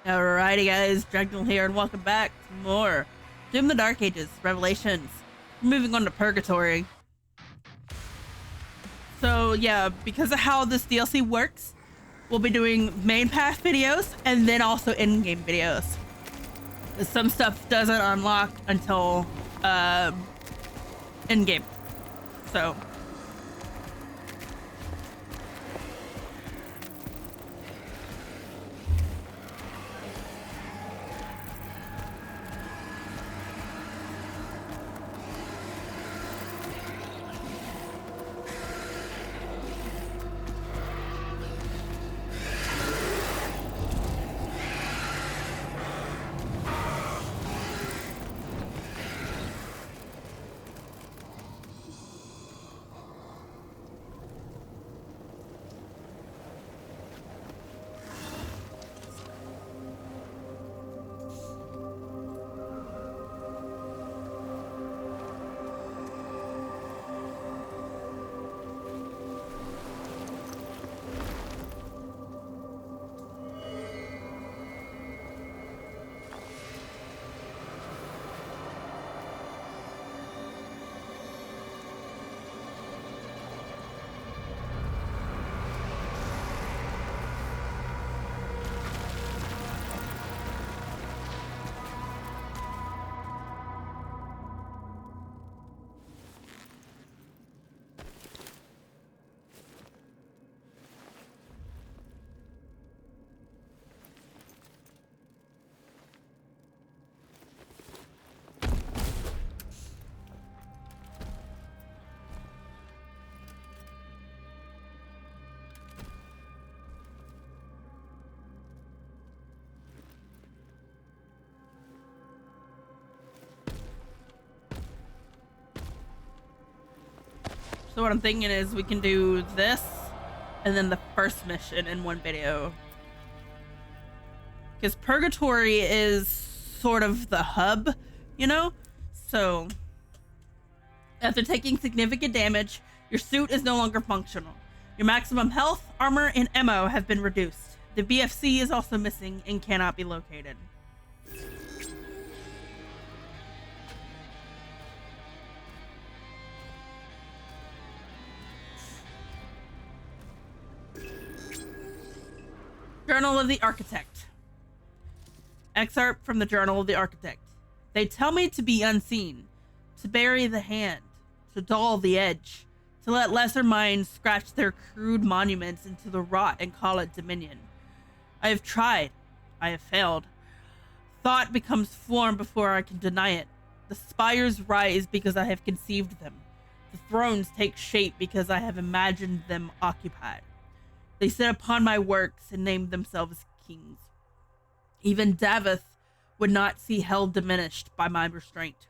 Alrighty, guys, Dragnel here, and welcome back to more Doom the Dark Ages Revelations. Moving on to Purgatory. So, yeah, because of how this DLC works, we'll be doing main path videos and then also in-game videos. Some stuff doesn't unlock until in-game. So, what I'm thinking is we can do this and then the first mission in one video. Because Purgatory is sort of the hub, you know? So, after taking significant damage, your suit is no longer functional. Your maximum health, armor, and ammo have been reduced. The BFC is also missing and cannot be located. Journal of the Architect. Excerpt from the Journal of the Architect. They tell me to be unseen, to bury the hand, to dull the edge, to let lesser minds scratch their crude monuments into the rot and call it dominion. I have tried. I have failed. Thought becomes form before I can deny it. The spires rise because I have conceived them. The thrones take shape because I have imagined them occupied. They sit upon my works and name themselves kings. Even Davith would not see hell diminished by my restraint.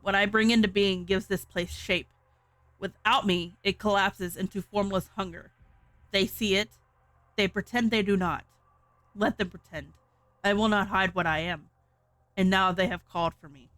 What I bring into being gives this place shape. Without me, it collapses into formless hunger. They see it. They pretend they do not. Let them pretend. I will not hide what I am. And now they have called for me.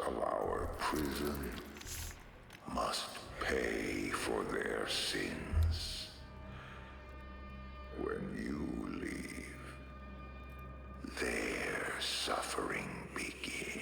Of our prison must pay for their sins. When you leave, their suffering begins.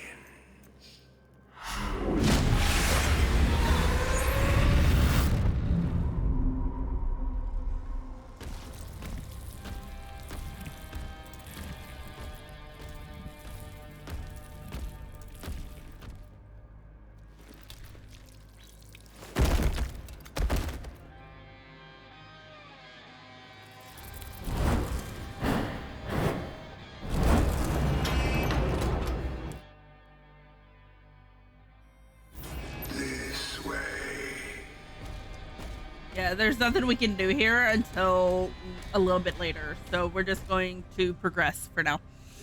Yeah, there's nothing we can do here until a little bit later. So we're just going to progress for now.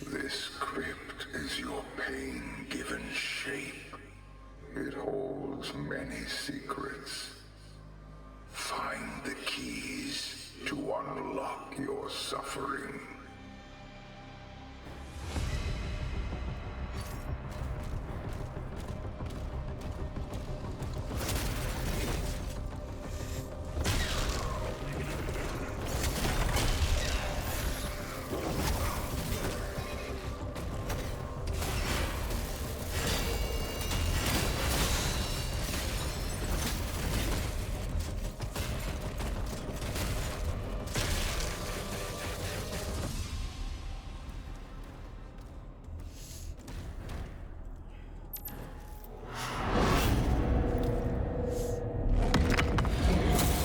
This crypt is your pain given shape. It holds many secrets. Find the keys to unlock your suffering.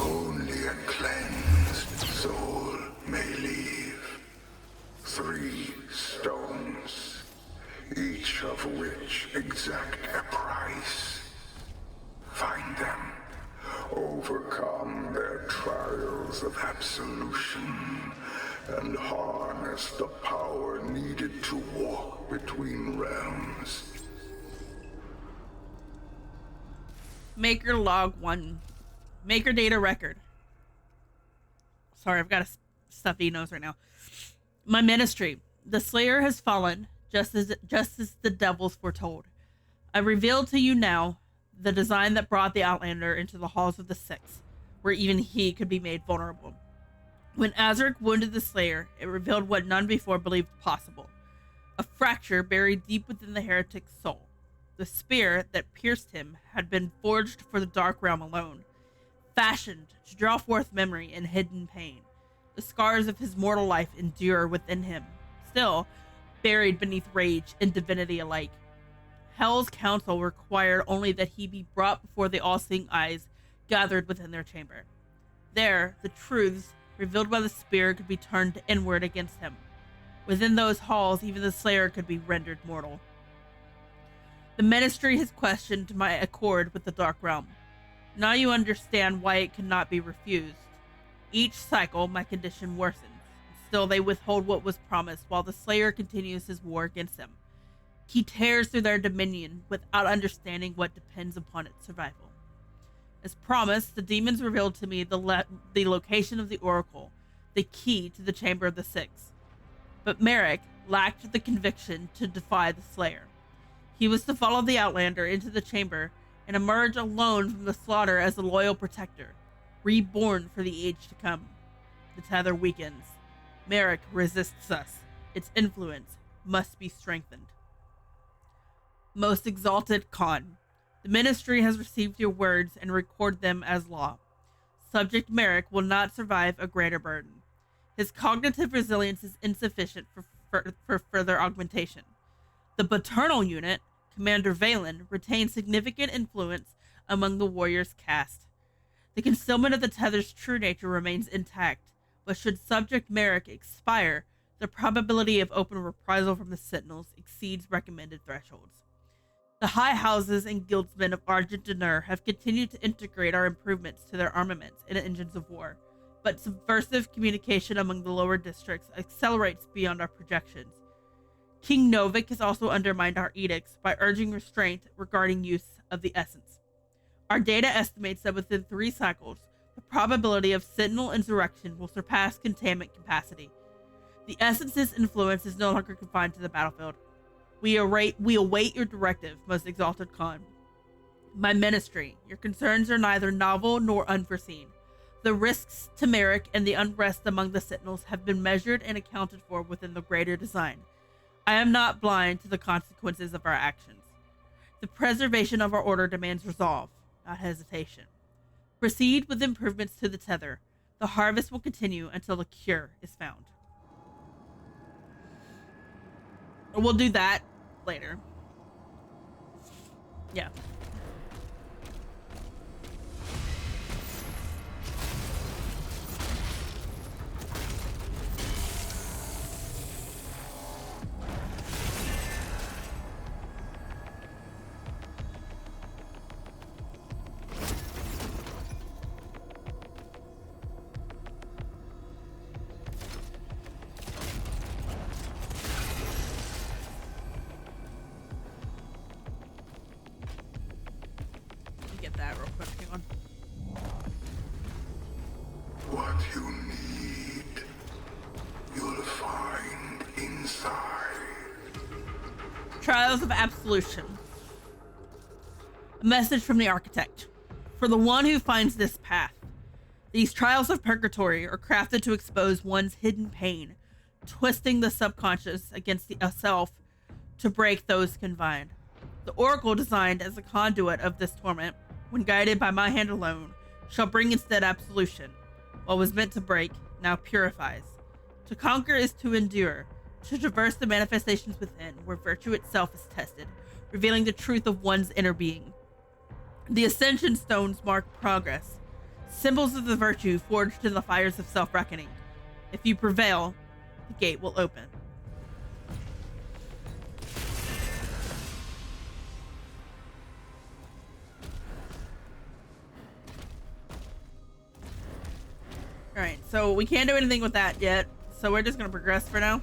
Only a cleansed soul may leave. 3 stones, each of which exact a price. Find them, overcome their trials of absolution, and harness the power needed to walk between realms. Maker log 1. Maker data record. Sorry, I've got a stuffy nose right now. My ministry. The Slayer has fallen, just as the devils foretold. I reveal to you now the design that brought the Outlander into the halls of the Six, where even he could be made vulnerable. When Azric wounded the Slayer, it revealed what none before believed possible. A fracture buried deep within the heretic's soul. The spear that pierced him had been forged for the Dark Realm alone, fashioned to draw forth memory and hidden pain. The scars of his mortal life endure within him, still buried beneath rage and divinity alike. Hell's council required only that he be brought before the all-seeing eyes gathered within their chamber. There, the truths revealed by the spear could be turned inward against him. Within those halls, even the Slayer could be rendered mortal. The ministry has questioned my accord with the Dark Realm. Now you understand why it could not be refused. Each cycle, my condition worsens. Still, they withhold what was promised, while the Slayer continues his war against them. He tears through their dominion without understanding what depends upon its survival. As promised, the demons revealed to me the location of the Oracle, the key to the Chamber of the Six. But Merrick lacked the conviction to defy the Slayer. He was to follow the Outlander into the chamber and emerge alone from the slaughter as a loyal protector, reborn for the age to come. The tether weakens. Merrick resists us. Its influence must be strengthened. Most exalted Khan, the ministry has received your words and record them as law. Subject Merrick will not survive a greater burden. His cognitive resilience is insufficient for further augmentation. The paternal unit, Commander Valen, retains significant influence among the warrior's caste. The concealment of the tether's true nature remains intact, but should Subject Merrick expire, the probability of open reprisal from the Sentinels exceeds recommended thresholds. The high houses and guildsmen of Argent Denur have continued to integrate our improvements to their armaments and engines of war, but subversive communication among the lower districts accelerates beyond our projections. King Novik has also undermined our edicts by urging restraint regarding use of the essence. Our data estimates that within 3 cycles, the probability of Sentinel insurrection will surpass containment capacity. The essence's influence is no longer confined to the battlefield. We await your directive, most exalted Khan. My ministry, your concerns are neither novel nor unforeseen. The risks to Merrick and the unrest among the Sentinels have been measured and accounted for within the greater design. I am not blind to the consequences of our actions. The preservation of our order demands resolve, not hesitation. Proceed with improvements to the tether. The harvest will continue until the cure is found. We'll do that later. Yeah. Trials of Absolution. A message from the Architect. For the one who finds this path, these trials of purgatory are crafted to expose one's hidden pain, twisting the subconscious against the self to break those confined. The Oracle, designed as a conduit of this torment, when guided by my hand alone, shall bring instead absolution. What was meant to break now purifies. To conquer is to endure, to traverse the manifestations within, where virtue itself is tested, revealing the truth of one's inner being. The Ascension Stones mark progress, symbols of the virtue forged in the fires of self-reckoning. If you prevail, the gate will open. Alright, so we can't do anything with that yet, so we're just gonna progress for now.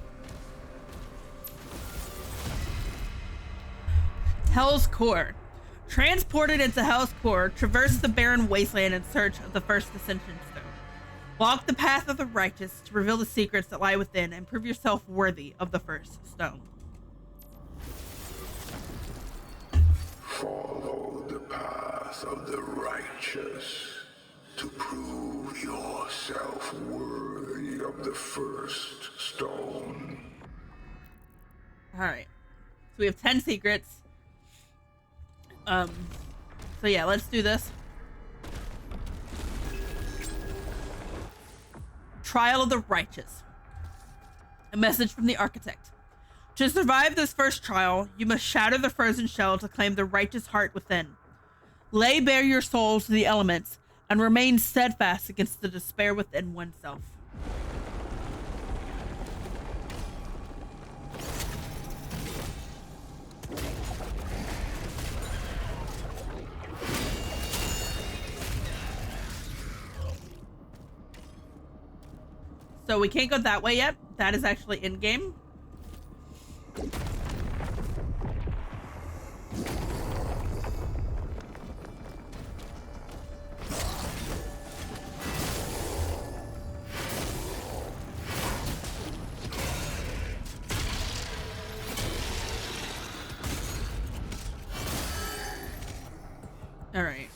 Hell's Core. Transported into Hell's Core, traverse the barren wasteland in search of the first Ascension Stone. Walk the path of the righteous to reveal the secrets that lie within and prove yourself worthy of the first stone. Follow the path of the righteous to prove yourself worthy of the first stone. Alright. So we have 10 secrets. So yeah, let's do this. Trial of the Righteous. A message from the Architect. To survive this first trial, you must shatter the frozen shell to claim the righteous heart within. Lay bare your souls to the elements and remain steadfast against the despair within oneself. So we can't go that way yet. That is actually in-game. All right.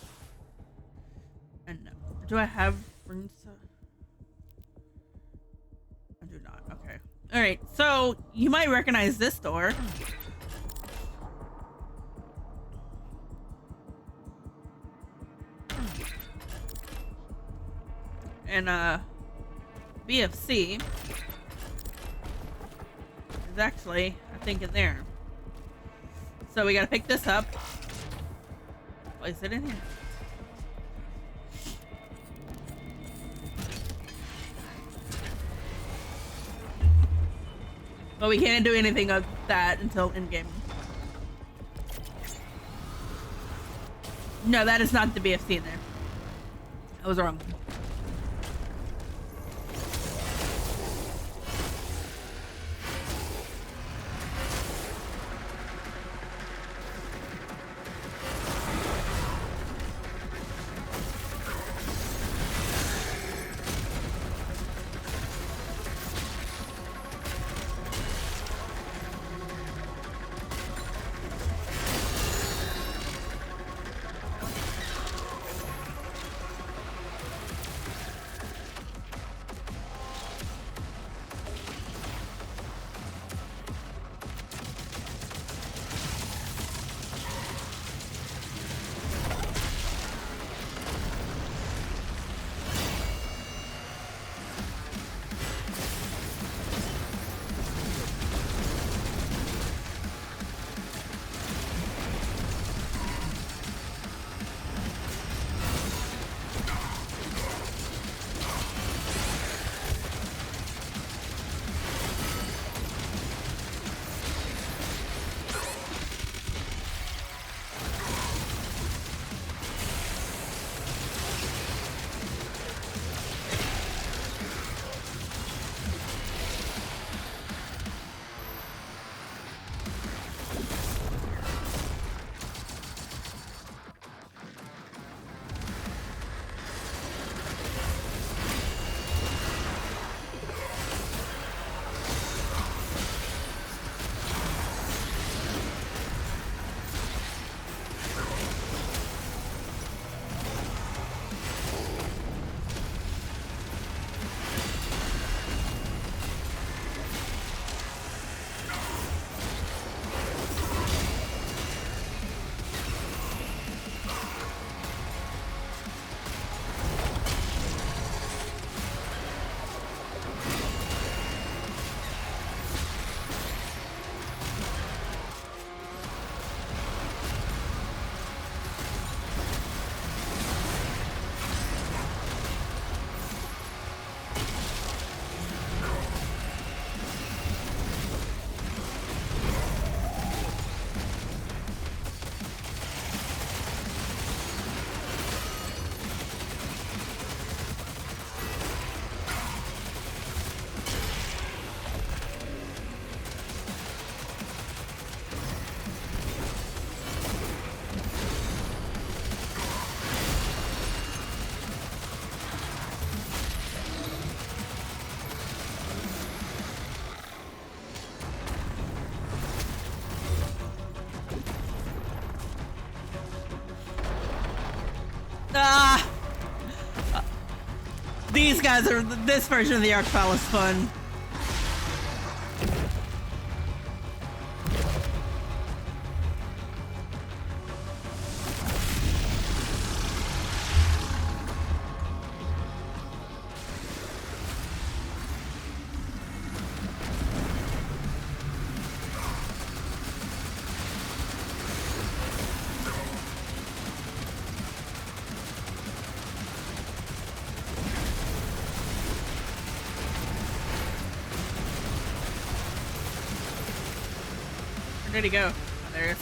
And do I have runes? I do not. Okay. All right. So you might recognize this door. And BFC is actually, I think, in there. So we gotta pick this up. Place it in here. But we can't do anything of that until in-game. No, that is not the BFC in there. I was wrong. Ah! These guys are. This version of the Arc File is fun. Where'd he go? Oh, there he is.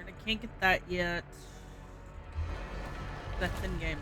I can't get that yet. That's in game.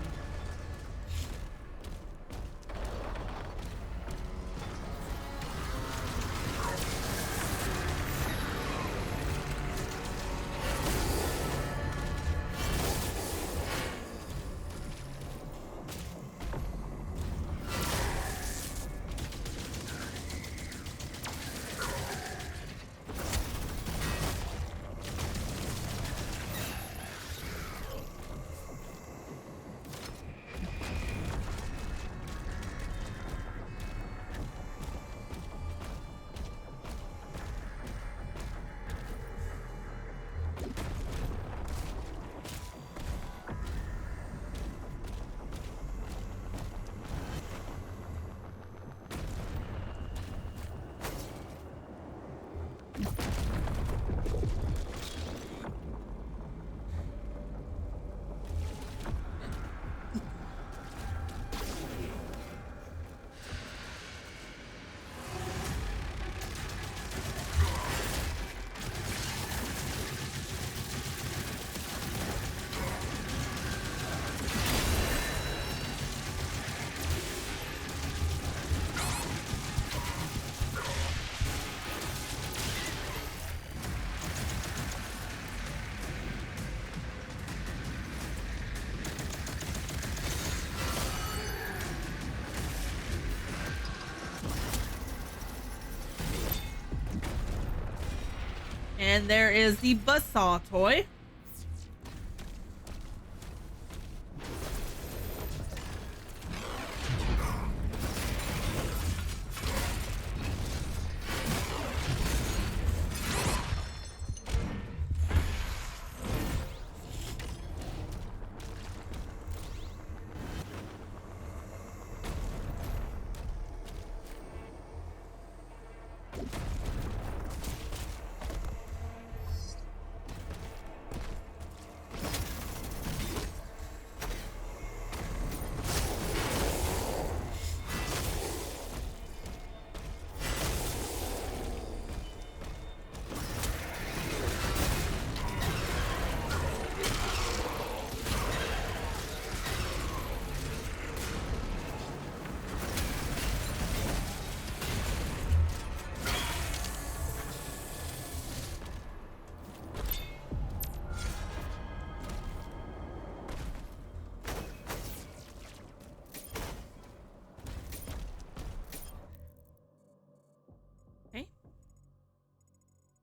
And there is the Buzzsaw toy.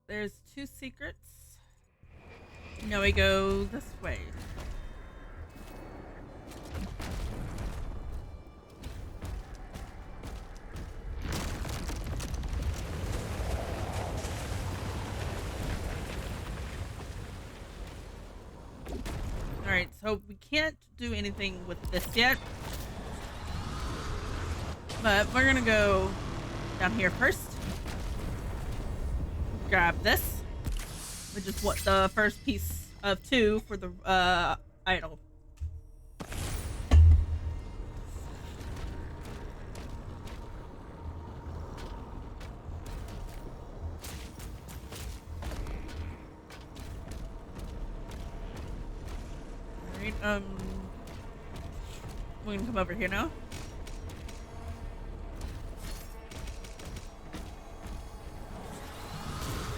There's 2 secrets. Now we go this way. Alright, so we can't do anything with this yet. But we're gonna go down here first. Grab this, which is what the first piece of 2 for the idol. Alright, we're gonna come over here now.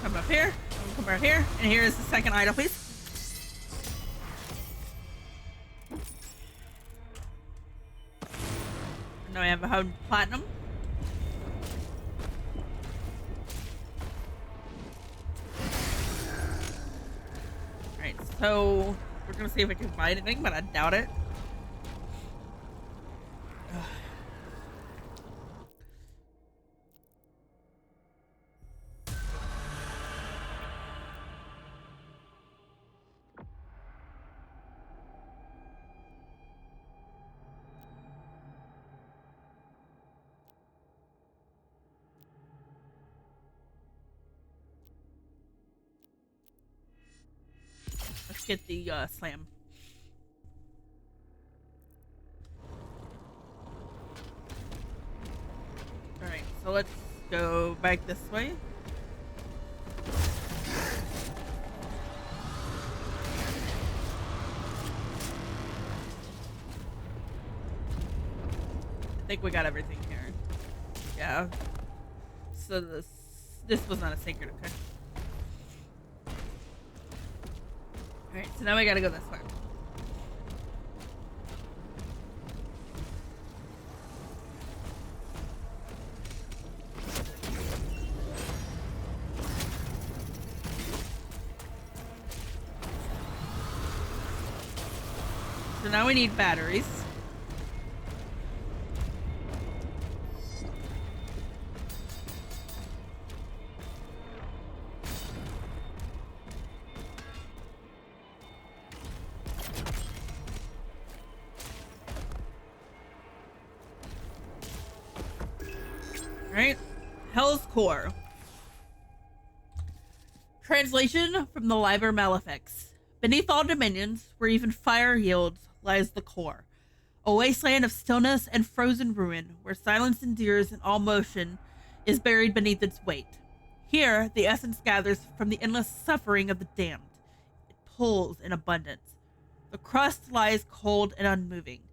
Come up here, come right here, and here is the second idol piece. Now we have a platinum. Alright, so we're gonna see if we can find anything, but I doubt it. Let's get the slam. Alright, so let's go back this way. I think we got everything here. Yeah. So this was not a secret, okay? Alright, so now we gotta go this way. So now we need batteries. Right? Hell's Core. Translation from the Liber Malefics. Beneath all dominions, where even fire yields, lies the core. A wasteland of stillness and frozen ruin, where silence endures and all motion is buried beneath its weight. Here, the essence gathers from the endless suffering of the damned. It pulls in abundance. The crust lies cold and unmoving,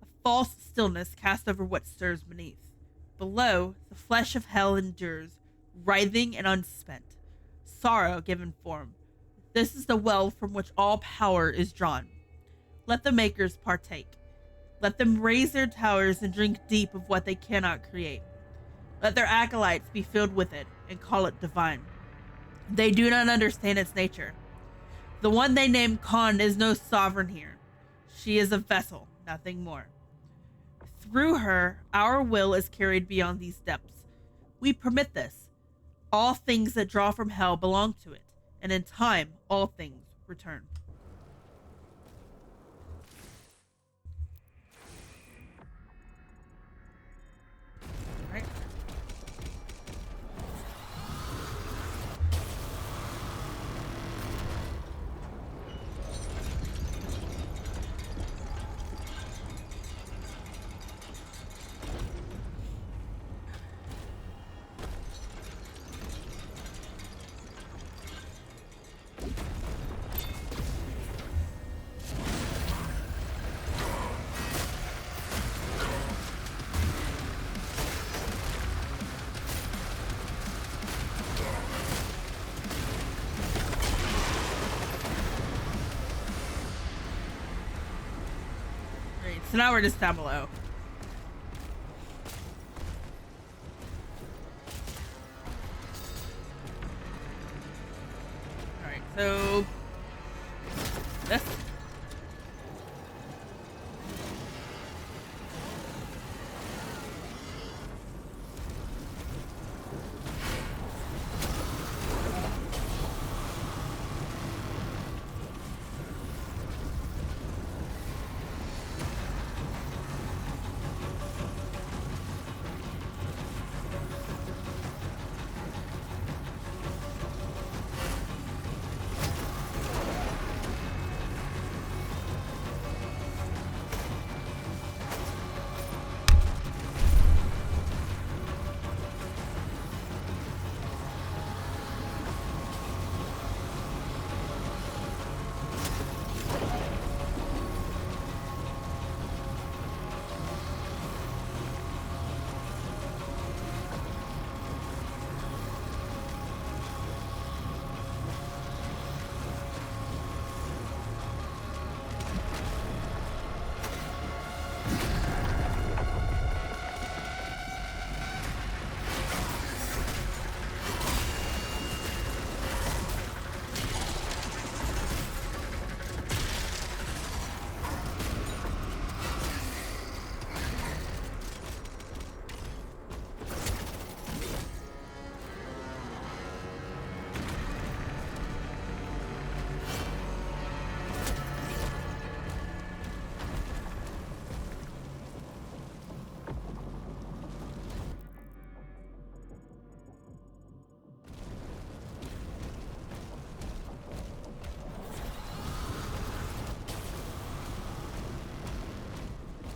a false stillness cast over what stirs beneath. Below, the flesh of hell endures, writhing and unspent. Sorrow given form. This is the well from which all power is drawn. Let the makers partake. Let them raise their towers and drink deep of what they cannot create. Let their acolytes be filled with it and call it divine. They do not understand its nature. The one they name Khan is no sovereign here. She is a vessel, nothing more. Through her, our will is carried beyond these depths. We permit this. All things that draw from hell belong to it, and in time, all things return. All right. So now we're just down below. So this.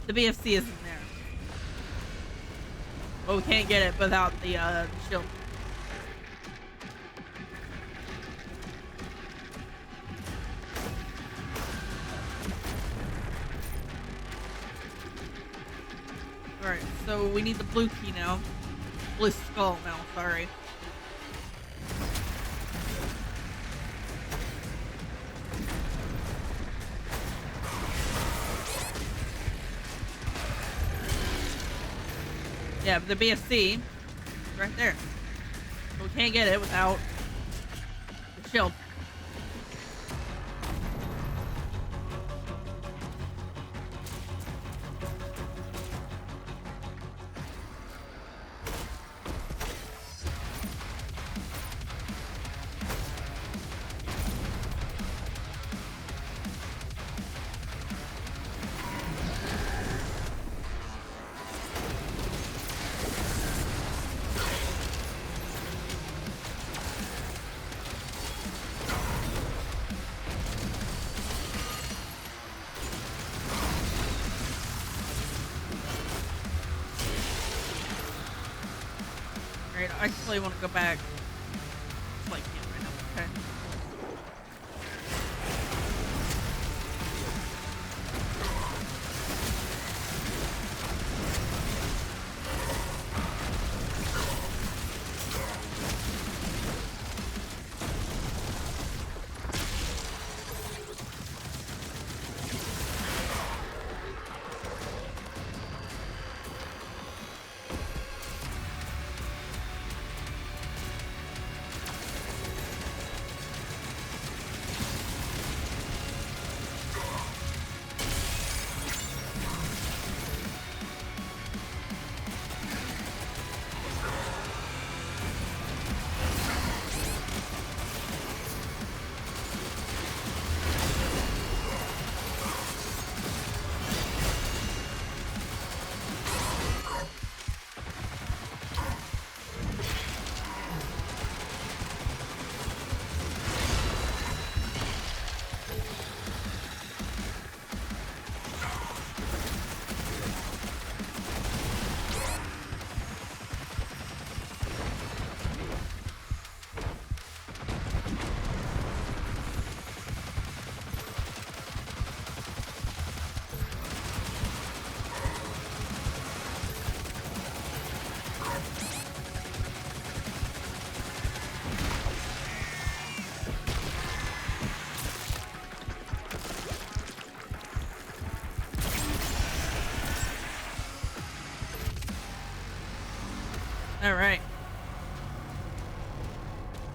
The BFC isn't there. But we can't get it without the shield. Alright, so we need the blue key now. Blue skull now, sorry. Yeah, but the BFC is right there. So we can't get it without the shield. I actually want to go back. It's like right now. Okay. All right.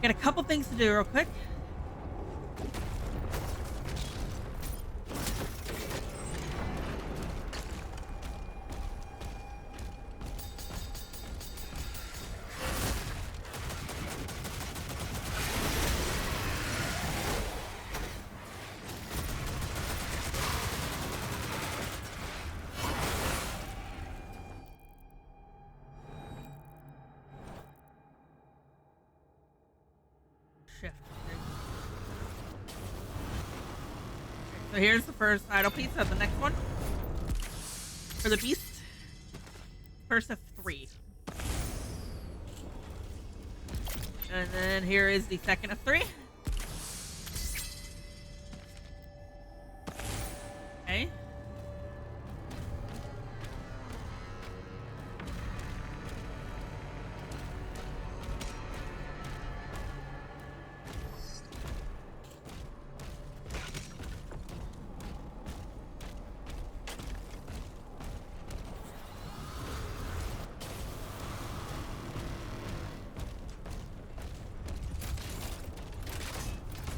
Got a couple things to do real quick. shift. Okay, so here's the first idle piece of the next one. For the beast. First of 3. And then here is the second of 3. Okay.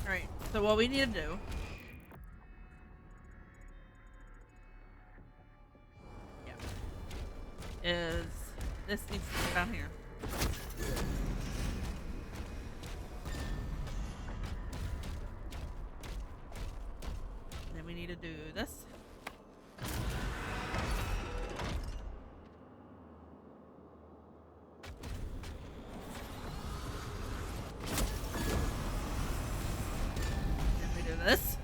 Alright, so what we need to do is this needs to go down here. Then we need to do this. Then we do this.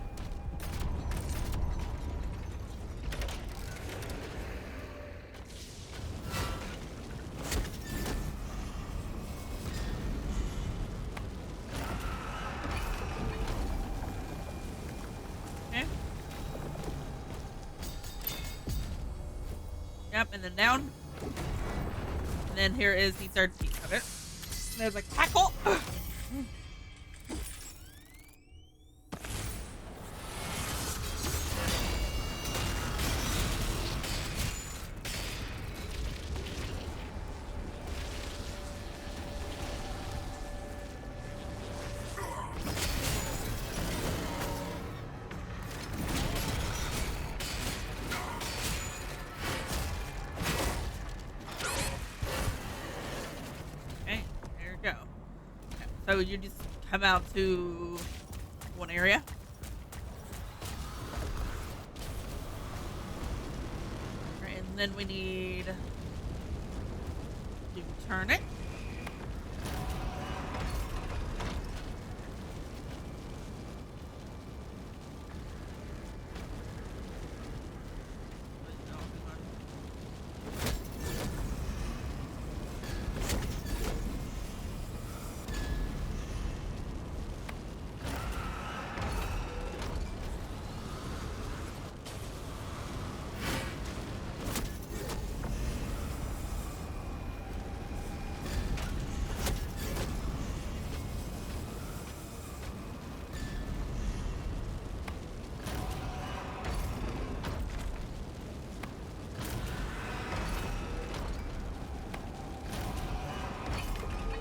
Yep, and then down. And then here is the third piece of it. There's a cackle. So you just come out to one area. Right, and then we need to turn it.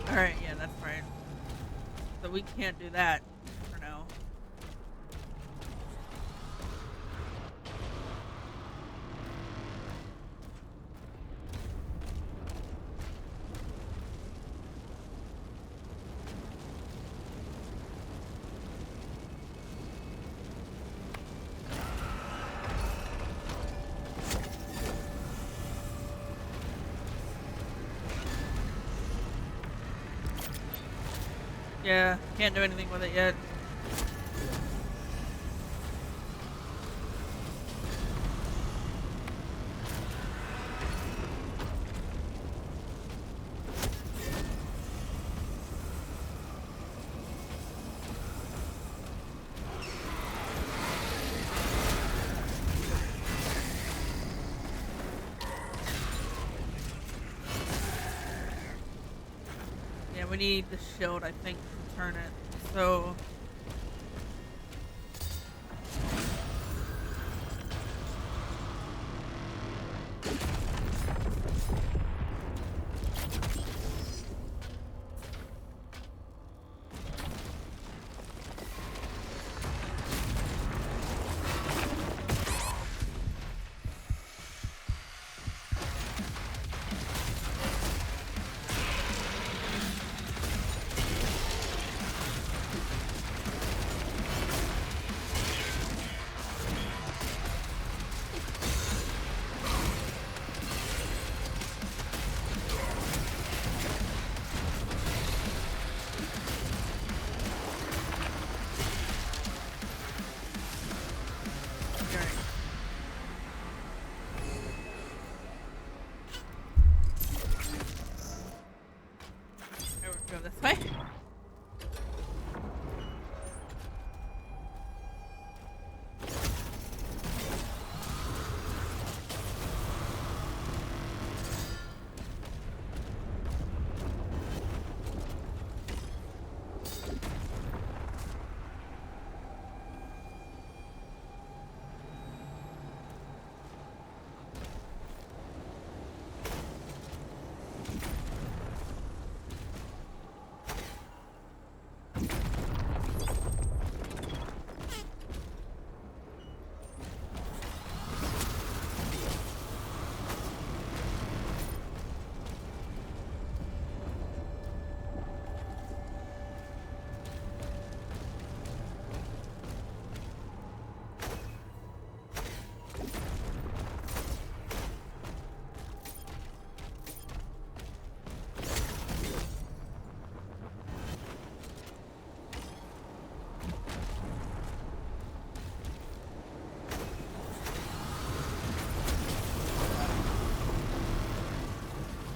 Alright, yeah, that's right. So we can't do that for now. Yeah, can't do anything with it yet. Yeah, we need the shield, I think, to turn it. So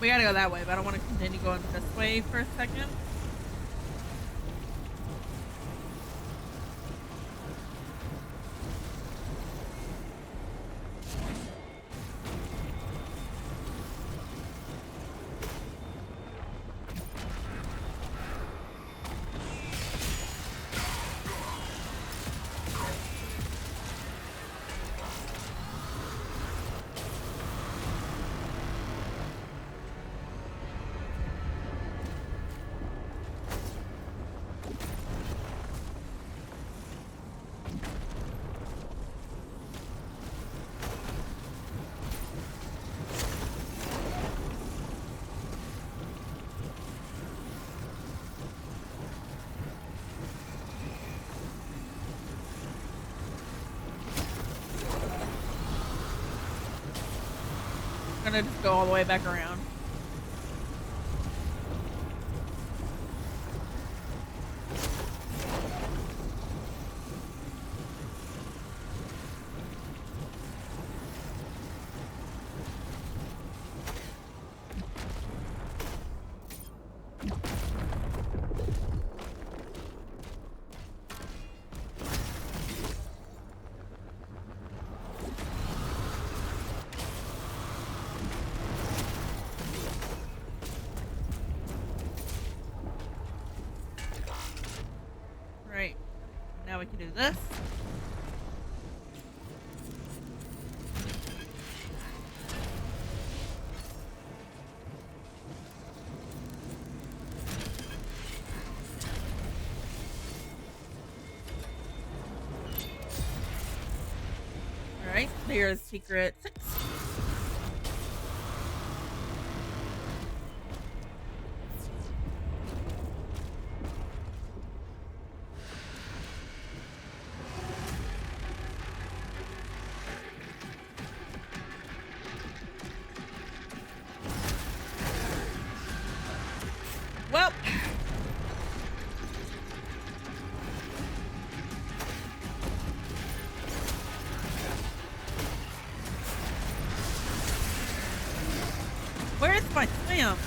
We gotta go that way, but I don't want to continue going this way for a second. I'm gonna just go all the way back around. Right. Now we can do this. Alright, there's secret 6. Well, where's my swim?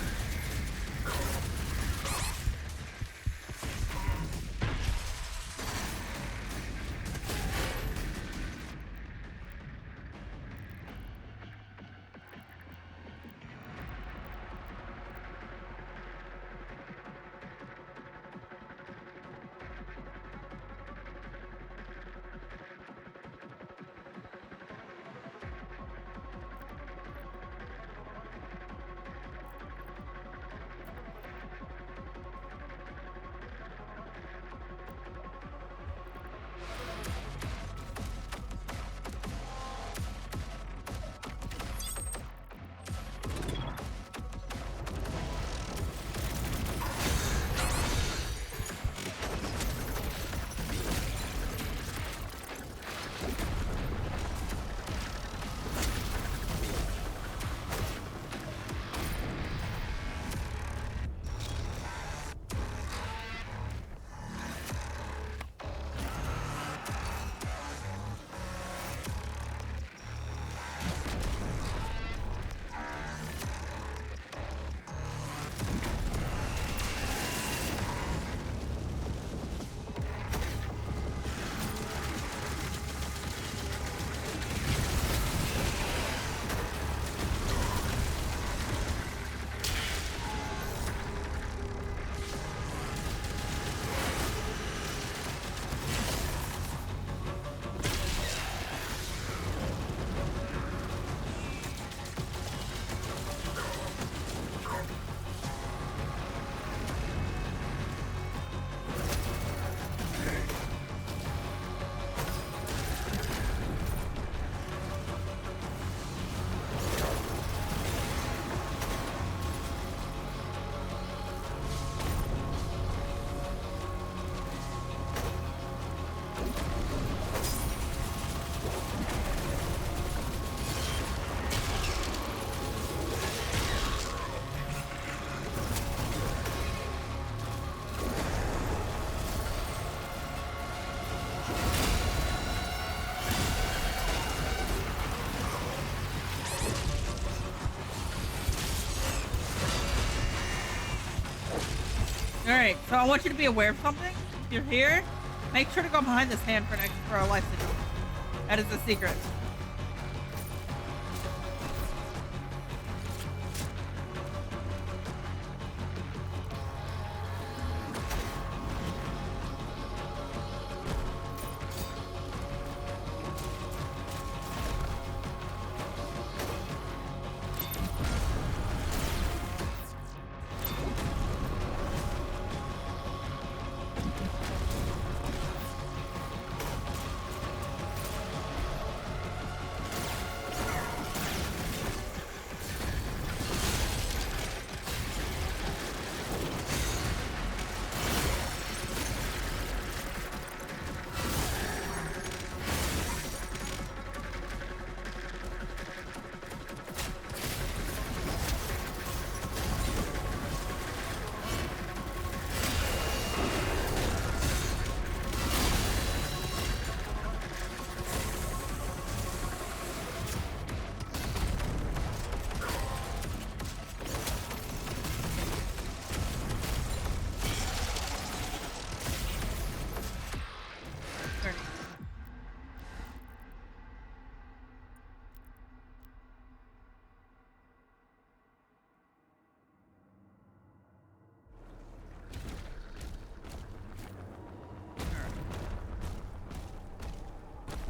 Alright, so I want you to be aware of something. If you're here, make sure to go behind this hand for a life signal. That is the secret.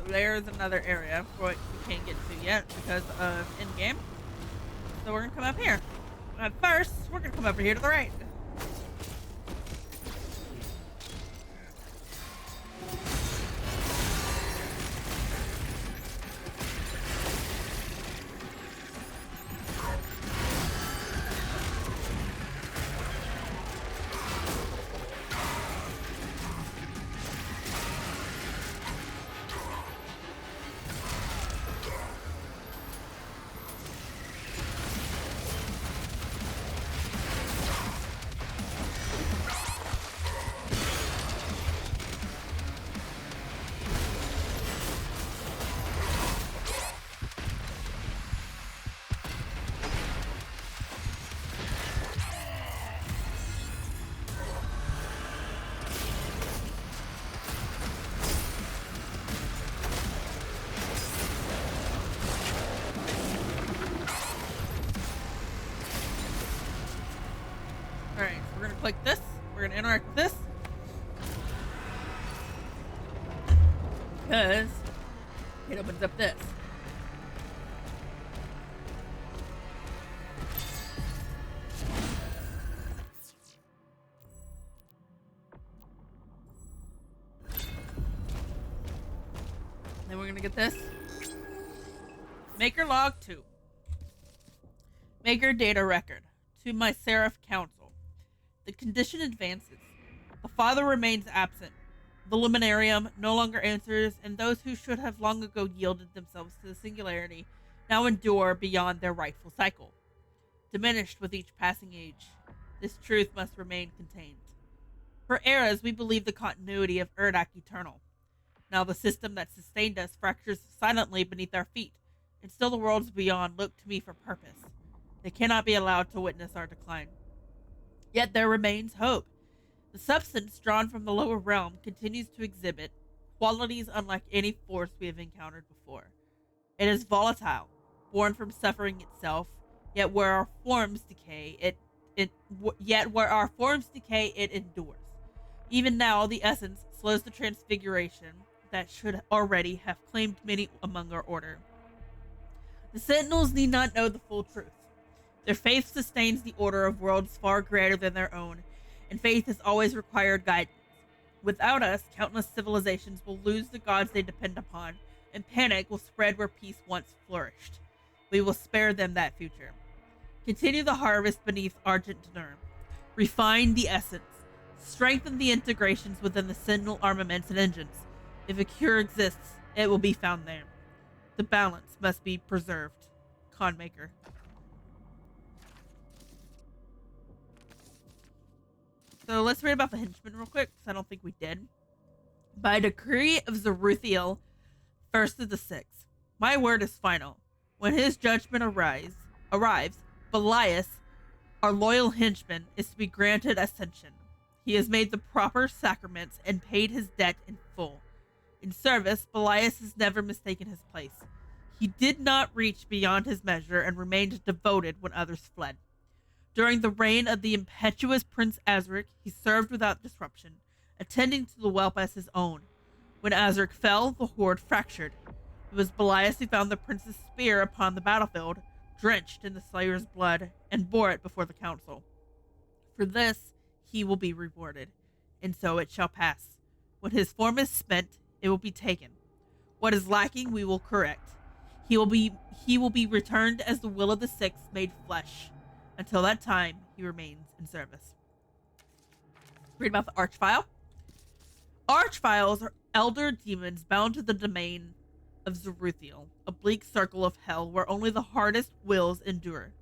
There's another area what we can't get to yet because of in-game. So we're gonna come up here. First, we're gonna come over here to the right. Alright, so we're gonna click this. We're gonna interact with this. Because it opens up this. Then we're gonna get this. Maker log 2. Maker data record. To my Seraph Council. The condition advances. The father remains absent. The luminarium no longer answers, and those who should have long ago yielded themselves to the singularity now endure beyond their rightful cycle. Diminished with each passing age, this truth must remain contained. For eras, we believe the continuity of Urdak eternal. Now the system that sustained us fractures silently beneath our feet, and still the worlds beyond look to me for purpose. They cannot be allowed to witness our decline. Yet there remains hope. The substance drawn from the lower realm continues to exhibit qualities unlike any force we have encountered before. It is volatile, born from suffering itself, yet where our forms decay, it endures. Even now, the essence slows the transfiguration that should already have claimed many among our order. The Sentinels need not know the full truth. Their faith sustains the order of worlds far greater than their own, and faith has always required guidance. Without us, countless civilizations will lose the gods they depend upon, and panic will spread where peace once flourished. We will spare them that future. Continue the harvest beneath Argent Nerm. Refine the essence. Strengthen the integrations within the Sentinel armaments and engines. If a cure exists, it will be found there. The balance must be preserved. Conmaker. So let's read about the henchmen real quick, because I don't think we did. By decree of Zeruthiel, first of the sixth, my word is final. When his judgment arrives, Belias, our loyal henchman, is to be granted ascension. He has made the proper sacraments and paid his debt in full. In service, Belias has never mistaken his place. He did not reach beyond his measure and remained devoted when others fled. During the reign of the impetuous Prince Azric, he served without disruption, attending to the whelp as his own. When Azric fell, the horde fractured. It was Belias who found the prince's spear upon the battlefield, drenched in the slayer's blood, and bore it before the council. For this he will be rewarded, and so it shall pass. When his form is spent, it will be taken. What is lacking, we will correct. He will be returned as the will of the Six made flesh. Until that time, he remains in service. Read about the Archvile. Archviles are elder demons bound to the domain of Zeruthiel, a bleak circle of hell where only the hardest wills endure.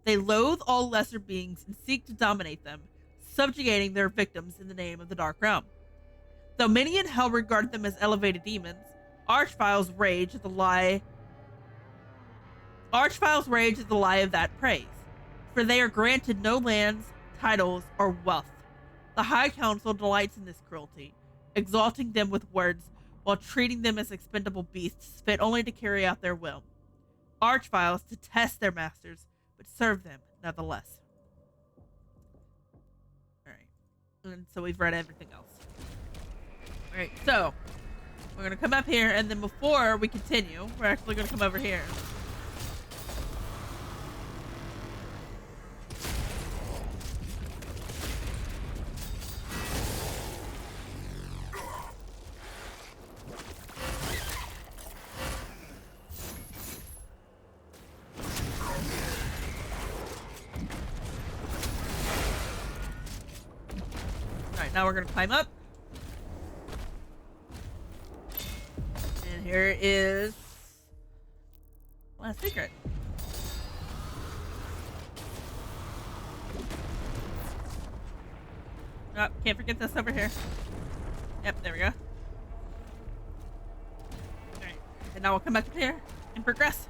They loathe all lesser beings and seek to dominate them, subjugating their victims in the name of the Dark Realm. Though many in hell regard them as elevated demons, Archviles rage at the lie of that praise, for they are granted no lands, titles, or wealth. The High Council delights in this cruelty, exalting them with words while treating them as expendable beasts fit only to carry out their will. Archviles detest their masters, but serve them nonetheless. Alright, and so we've read everything else. Alright, so we're going to come up here, and then before we continue, we're actually going to come over here. Alright, now we're going to climb up. And here is last secret. Oh, can't forget this over here. Yep, there we go. Alright, and now we'll come back up here and progress.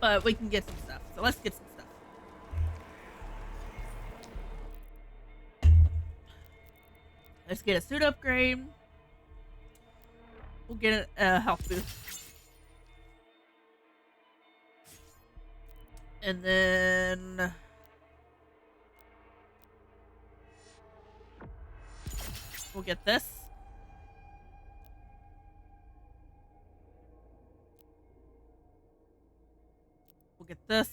But we can get some stuff, so let's get some stuff. Let's get a suit upgrade. We'll get a health boost. And then we'll get this. We'll get this.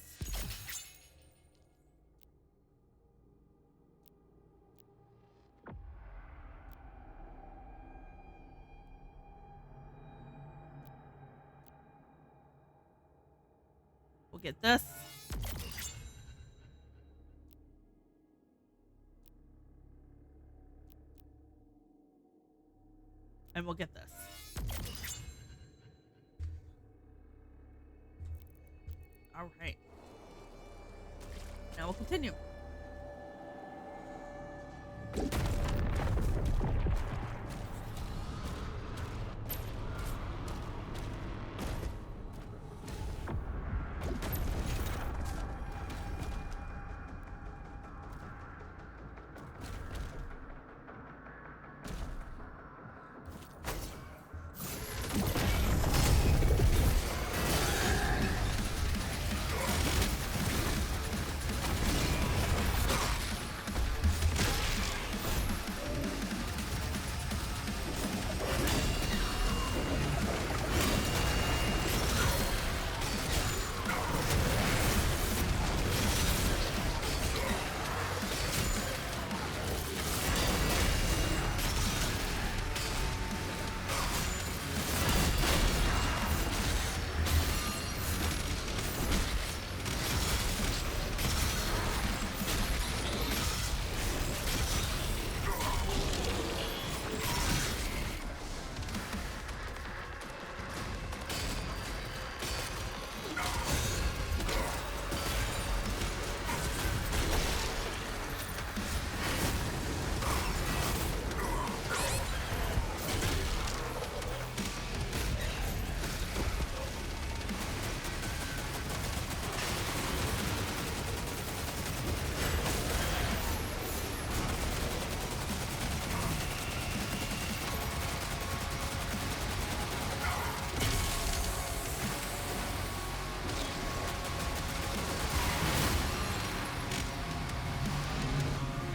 We'll get this. And we'll get this. All right. Now we'll continue.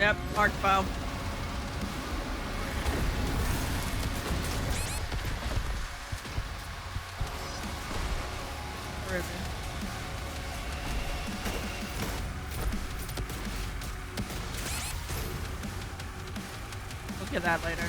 Yep, Archvile. Where is he? Look at that later.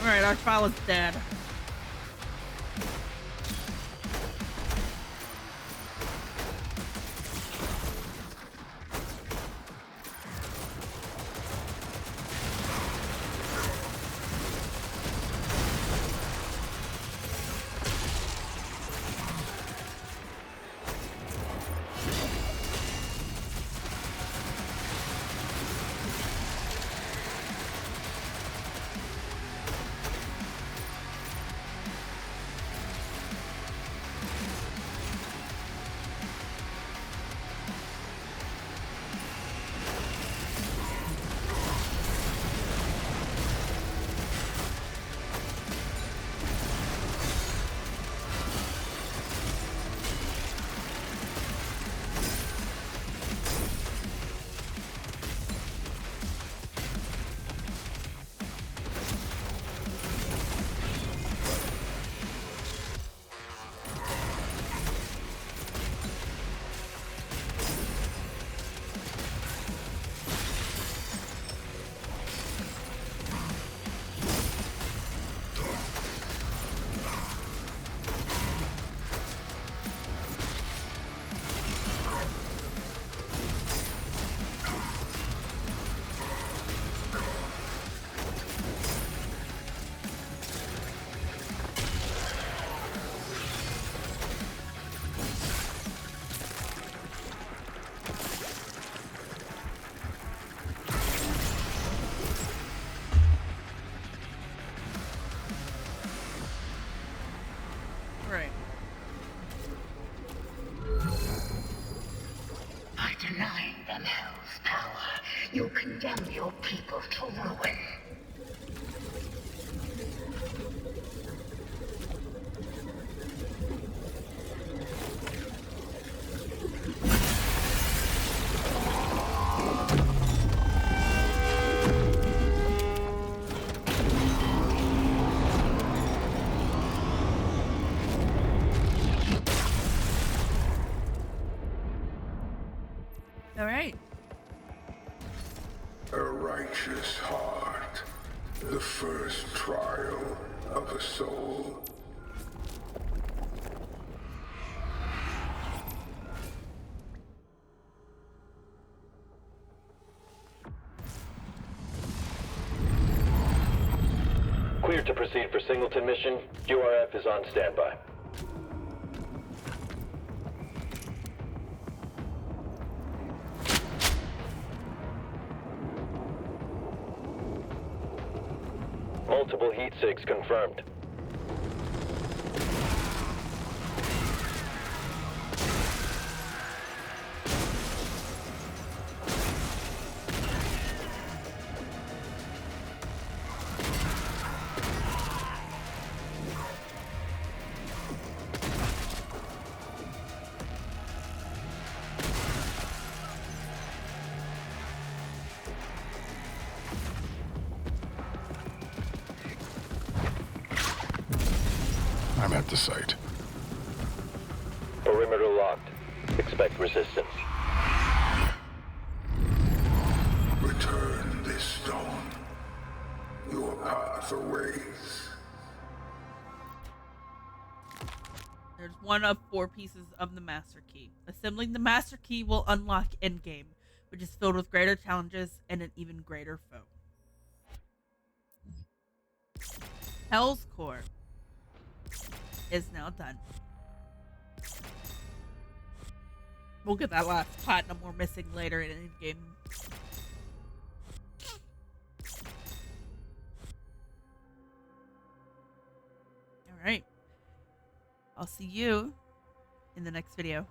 Alright, Archvile is dead. Right. By denying them Hell's power, you condemn your people to ruin. All right. A righteous heart. The first trial of a soul. Cleared to proceed for Singleton mission. URF is on standby. Multiple heat sigs confirmed. I'm at the site. Perimeter locked. Expect resistance. Return this stone. Your path awaits. There's one of 4 pieces of the Master Key. Assembling the Master Key will unlock Endgame, which is filled with greater challenges and an even greater foe. Hell's Core is now done. We'll get that last platinum we're missing later in Endgame. Alright. I'll see you in the next video.